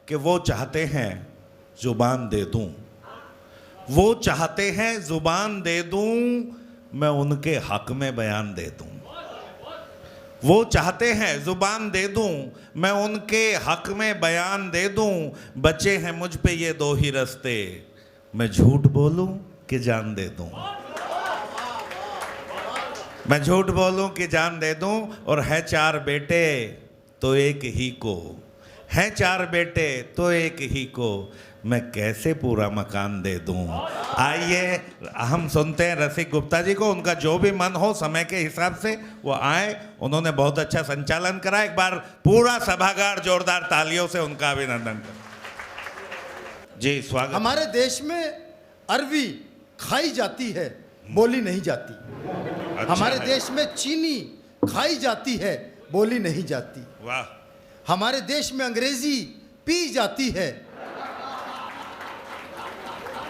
कि वो चाहते हैं जुबान दे दूं, वो चाहते हैं जुबान दे दूं, मैं उनके हक में बयान दे दूं। वो चाहते हैं जुबान दे दूं, मैं उनके हक में बयान दे दूं। बचे हैं मुझ पे ये दो ही रास्ते, मैं झूठ बोलूं कि जान दे दूं। मैं झूठ बोलूं कि जान दे दूं। और है चार बेटे तो एक ही को, हैं चार बेटे तो एक ही को, मैं कैसे पूरा मकान दे दूं। आइए हम सुनते हैं रसिक गुप्ता जी को, उनका जो भी मन हो समय के हिसाब से वो आए। उन्होंने बहुत अच्छा संचालन करा। एक बार पूरा सभागार जोरदार तालियों से उनका अभिनंदन करें। जी स्वागत। हमारे देश में अरबी खाई जाती है, बोली नहीं जाती। अच्छा हमारे है। देश में चीनी खाई जाती है, बोली नहीं जाती। वाह। हमारे देश में अंग्रेजी पी जाती है,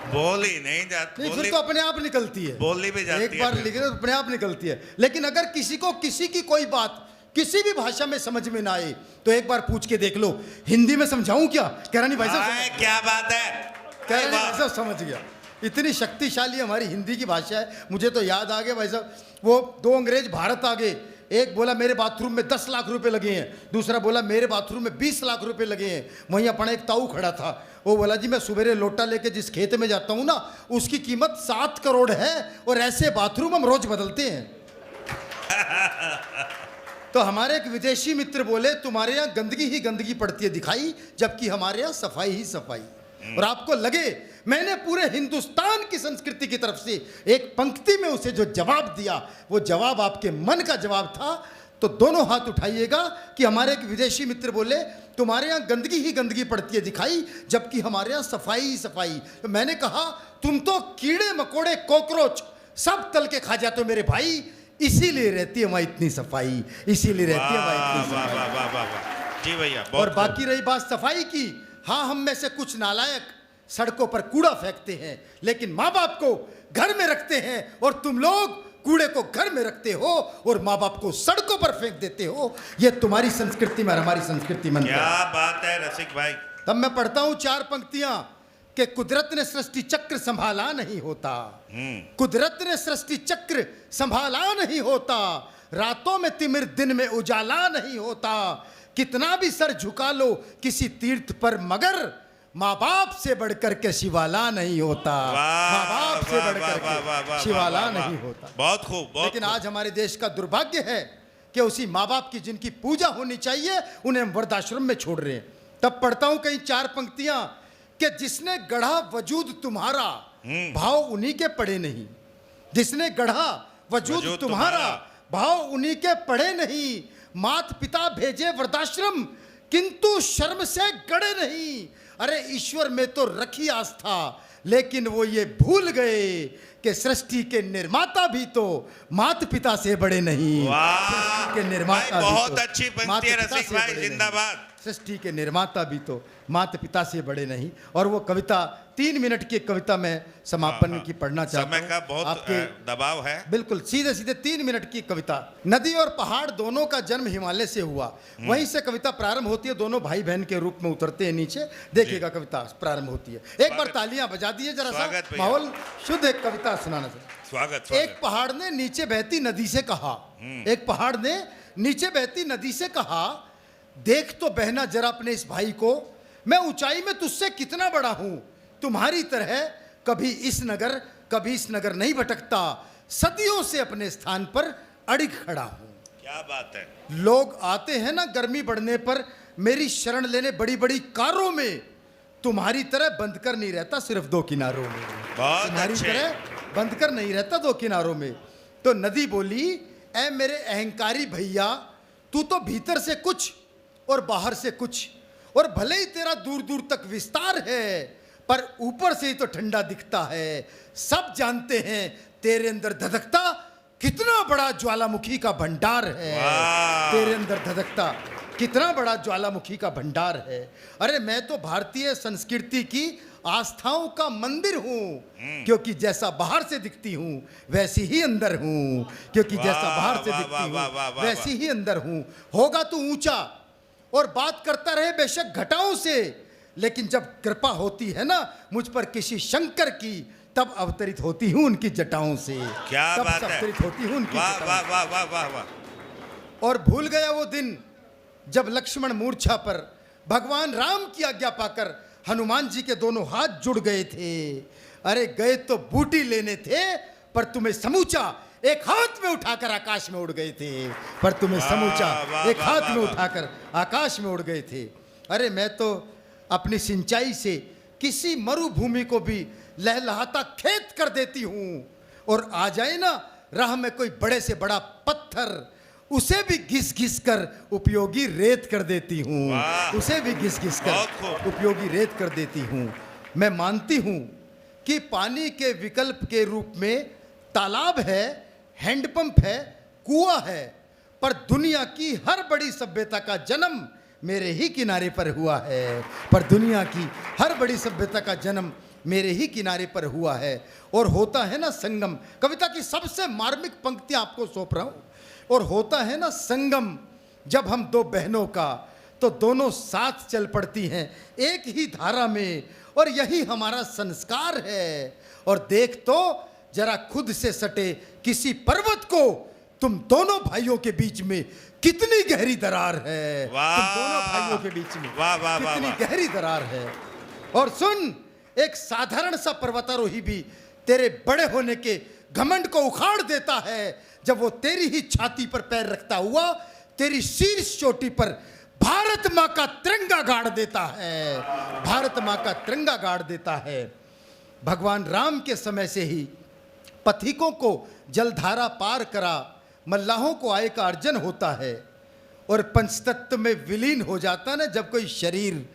बोली नहीं जाती। नहीं फिर तो अपने आप निकलती है। बोली भी जाती है। एक बार लिखे तो अपने आप निकलती है। लेकिन अगर किसी को किसी की कोई बात किसी भी भाषा में समझ में ना आए तो एक बार पूछ के देख लो, हिंदी में समझाऊं क्या? कह रहा नहीं भाई साहब, क्या बात है, कह रहा नहीं भाई साहब समझ गया। इतनी शक्तिशाली हमारी हिंदी की भाषा है। मुझे तो याद आ गया भाई साहब, वो दो अंग्रेज भारत आ गए। एक बोला मेरे बाथरूम में 10 लाख रुपए लगे हैं, दूसरा बोला मेरे बाथरूम में 20 लाख रुपए लगे हैं। वहीं अपना एक ताऊ खड़ा था, वो बोला जी मैं सुबेरे लोटा लेके जिस खेत में जाता हूँ ना, उसकी कीमत 7 करोड़ है और ऐसे बाथरूम हम रोज बदलते हैं। तो हमारे एक विदेशी मित्र बोले तुम्हारे यहाँ गंदगी ही गंदगी पड़ती है दिखाई, जबकि हमारे यहाँ सफाई ही सफाई। और आपको लगे मैंने पूरे हिंदुस्तान की संस्कृति की तरफ से एक पंक्ति में उसे जो जवाब दिया, वो जवाब आपके मन का जवाब था, तो दोनों हाथ उठाइएगा कि हमारे एक विदेशी मित्र बोले तुम्हारे यहाँ गंदगी ही गंदगी पड़ती है दिखाई, जबकि हमारे यहाँ सफाई ही सफाई। तो मैंने कहा तुम तो कीड़े मकोड़े कॉकरोच सब तल के खा जाते हो मेरे भाई, इसीलिए रहती है वहाँ इतनी सफाई, इसीलिए रहती है वहाँ इतनी सफाई। जी भैया। और बाकी रही बात सफाई की, हाँ हम में से कुछ नालायक सड़कों पर कूड़ा फेंकते हैं, लेकिन माँ बाप को घर में रखते हैं, और तुम लोग कूड़े को घर में रखते हो और माँ बाप को सड़कों पर फेंक देते हो। ये तुम्हारी संस्कृति में हमारी संस्कृति में क्या बात है रसिक भाई। तब मैं पढ़ता हूं 4 पंक्तियां कि कुदरत ने सृष्टि चक्र संभाला नहीं होता, कुदरत ने सृष्टि चक्र संभाला नहीं होता, रातों में तिमिर दिन में उजाला नहीं होता, कितना भी सर झुका लो किसी तीर्थ पर मगर माँ बाप से बढ़कर के शिवाला नहीं होता। माँ बाप से बढ़कर के शिवाला नहीं होता। बहुत खूब। लेकिन आज हमारे देश का दुर्भाग्य है कि उसी माँ बाप की जिनकी पूजा होनी चाहिए उन्हें हम वृद्धाश्रम में छोड़ रहे हैं। तब पढ़ता हूं कहीं 4 पंक्तियां कि जिसने गढ़ा वजूद तुम्हारा भाव उन्हीं के पड़े नहीं, जिसने गढ़ा वजूद तुम्हारा भाव उन्हीं के पड़े नहीं, मात पिता भेजे वृद्धाश्रम किंतु शर्म से गड़े नहीं। अरे ईश्वर में तो रखी आस्था, लेकिन वो ये भूल गए कि सृष्टि के निर्माता भी तो माता पिता से बड़े नहीं। वाह के निर्माता बहुत अच्छी पंक्ति है रसिक भाई, जिंदाबाद। सृष्टि के निर्माता भी तो माता पिता से बड़े नहीं। और वो कविता 3 मिनट की कविता में समापन की पढ़ना चाहता हूं। समय का बहुत आपके दबाव है। बिल्कुल सीधे सीधे 3 मिनट की कविता। नदी और पहाड़ दोनों का जन्म हिमालय से हुआ, वहीं से कविता प्रारंभ होती है। दोनों भाई बहन के रूप में उतरते हैं नीचे, देखिएगा कविता प्रारंभ होती है। एक बार तालियां बजा दीजिए जरा सा, माहौल शुद्ध एक कविता सुनाना चाहिए। स्वागत। एक पहाड़ ने नीचे बहती नदी से कहा, एक पहाड़ ने नीचे बहती नदी से कहा, देख तो बहना जरा अपने इस भाई को, मैं ऊंचाई में तुझसे कितना बड़ा हूं, तुम्हारी तरह कभी इस नगर नहीं भटकता, सदियों से अपने स्थान पर अड़िग खड़ा हूं। क्या बात है। लोग आते हैं ना गर्मी बढ़ने पर मेरी शरण लेने बड़ी बड़ी कारों में, तुम्हारी तरह बंद कर नहीं रहता सिर्फ 2 किनारों में, तुम्हारी तरह बंद कर नहीं रहता 2 किनारों में। तो नदी बोली, ऐ मेरे अहंकारी भैया, तू तो भीतर से कुछ और बाहर से कुछ, और भले ही तेरा दूर दूर तक विस्तार है, पर ऊपर से ही तो ठंडा दिखता है। सब जानते हैं तेरे अंदर धधकता कितना बड़ा ज्वालामुखी का भंडार है, तेरे अंदर धधकता कितना बड़ा ज्वालामुखी का भंडार है। अरे मैं तो भारतीय संस्कृति की आस्थाओं का मंदिर हूं, क्योंकि जैसा बाहर से दिखती हूं वैसी ही अंदर हूं, क्योंकि जैसा बाहर से दिखती हूं वैसी ही अंदर हूं। होगा तो ऊंचा और बात करता रहे बेशक घटाओं से, लेकिन जब कृपा होती है ना मुझ पर किसी शंकर की, तब अवतरित होती हूँ उनकी जटाओं से। क्या तब बात है, अवतरित होती हूँ उनकी वाह जटाओं वाह से। वाह वाह वाह वाह। और भूल गया वो दिन जब लक्ष्मण मूर्छा पर भगवान राम की आज्ञा पाकर हनुमान जी के दोनों हाथ जुड़ गए थे। अरे गए तो बूटी लेने थे, पर तुम्हें समूचा एक हाथ में उठाकर आकाश में उड़ गए थे। पर तुम्हें समूचा एक हाथ में उठाकर आकाश में उड़ गए थे। अरे मैं तो अपनी सिंचाई से किसी मरुभूमि को भी लहलहाता खेत कर देती हूँ, और आ जाए ना राह में कोई बड़े से बड़ा पत्थर, उसे भी घिस घिस कर उपयोगी रेत कर देती हूँ। उसे भी घिस घिस कर उपयोगी रेत कर देती हूँ। मैं मानती हूँ कि पानी के विकल्प के रूप में तालाब है, हैंडपंप है, कुआं है, पर दुनिया की हर बड़ी सभ्यता का जन्म मेरे ही किनारे पर हुआ है। पर दुनिया की हर बड़ी सभ्यता का जन्म मेरे ही किनारे पर हुआ है। और होता है ना संगम, कविता की सबसे मार्मिक पंक्तियां आपको सौंप रहा हूं। और होता है ना संगम जब हम दो बहनों का, तो दोनों साथ चल पड़ती हैं एक ही धारा में, और यही हमारा संस्कार है। और देख तो जरा खुद से सटे किसी पर्वत को, तुम दोनों भाइयों के बीच में कितनी गहरी दरार है। तुम दोनों भाइयों के बीच में कितनी गहरी दरार है। और सुन, एक साधारण सा पर्वतारोही भी तेरे बड़े होने के घमंड को उखाड़ देता है जब वो तेरी ही छाती पर पैर रखता हुआ तेरी शीर्ष चोटी पर भारत माँ का तिरंगा गाड़ देता है। भारत माँ का तिरंगा गाड़ देता है। भगवान राम के समय से ही पथिकों को जलधारा पार करा मल्लाहों को आय का अर्जन होता है, और पंचतत्व में विलीन हो जाता ना जब कोई शरीर,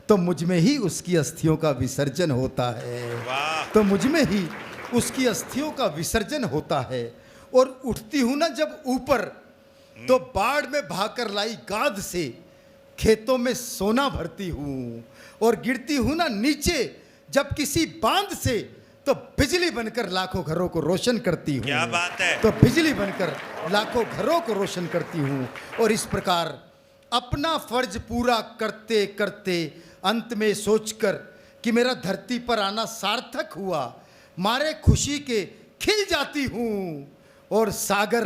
तो मुझ में ही उसकी अस्थियों का विसर्जन होता है। तो मुझ में ही उसकी अस्थियों का विसर्जन होता है। और उठती हूं ना जब ऊपर, तो बाढ़ में भाकर लाई गाद से खेतों में सोना भरती हूं, और गिरती हूं ना नीचे जब किसी बांध से, तो बिजली बनकर लाखों घरों को रोशन करती हूं। क्या बात है। तो बिजली बनकर लाखों घरों को रोशन करती हूं। और इस प्रकार अपना फर्ज पूरा करते करते अंत में सोचकर कि मेरा धरती पर आना सार्थक हुआ, मारे खुशी के खिल जाती हूँ। और सागर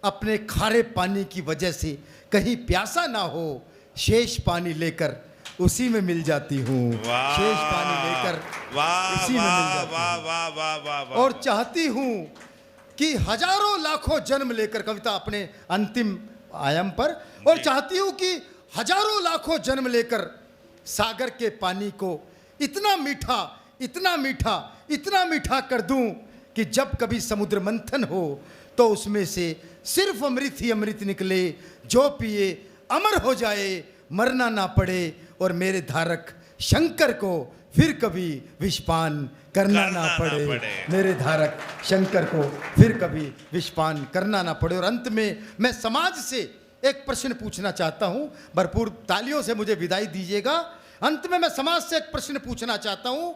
अपने खारे पानी की वजह से कहीं प्यासा ना हो, शेष पानी लेकर उसी में मिल जाती हूँ। शेष पानी लेकर उसी में मिल जाती हूँ। और चाहती हूँ कि हजारों लाखों जन्म लेकर, कविता अपने अंतिम आयाम पर, और चाहती हूँ कि हजारों लाखों जन्म लेकर सागर के पानी को इतना मीठा, इतना मीठा, इतना मीठा कर दूं कि जब कभी समुद्र मंथन हो तो उसमें से सिर्फ अमृत ही अमृत निकले, जो पिए अमर हो जाए, मरना ना पड़े, और मेरे धारक शंकर को फिर कभी विषपान करना ना पड़े। मेरे धारक शंकर को फिर कभी विषपान करना ना पड़े। और अंत में मैं समाज से एक प्रश्न पूछना चाहता हूं, भरपूर तालियों से मुझे विदाई दीजिएगा। अंत में मैं समाज से एक प्रश्न पूछना चाहता हूं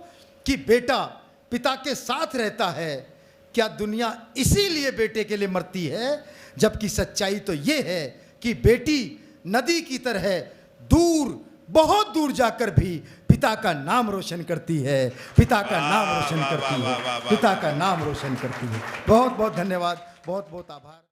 कि बेटा पिता के साथ रहता है, क्या दुनिया इसीलिए बेटे के लिए मरती है? जबकि सच्चाई तो यह है कि बेटी नदी की तरह दूर, बहुत दूर जाकर भी पिता का नाम रोशन करती है, पिता का नाम रोशन करती है, पिता का नाम रोशन करती है। बहुत बहुत धन्यवाद, बहुत बहुत आभार।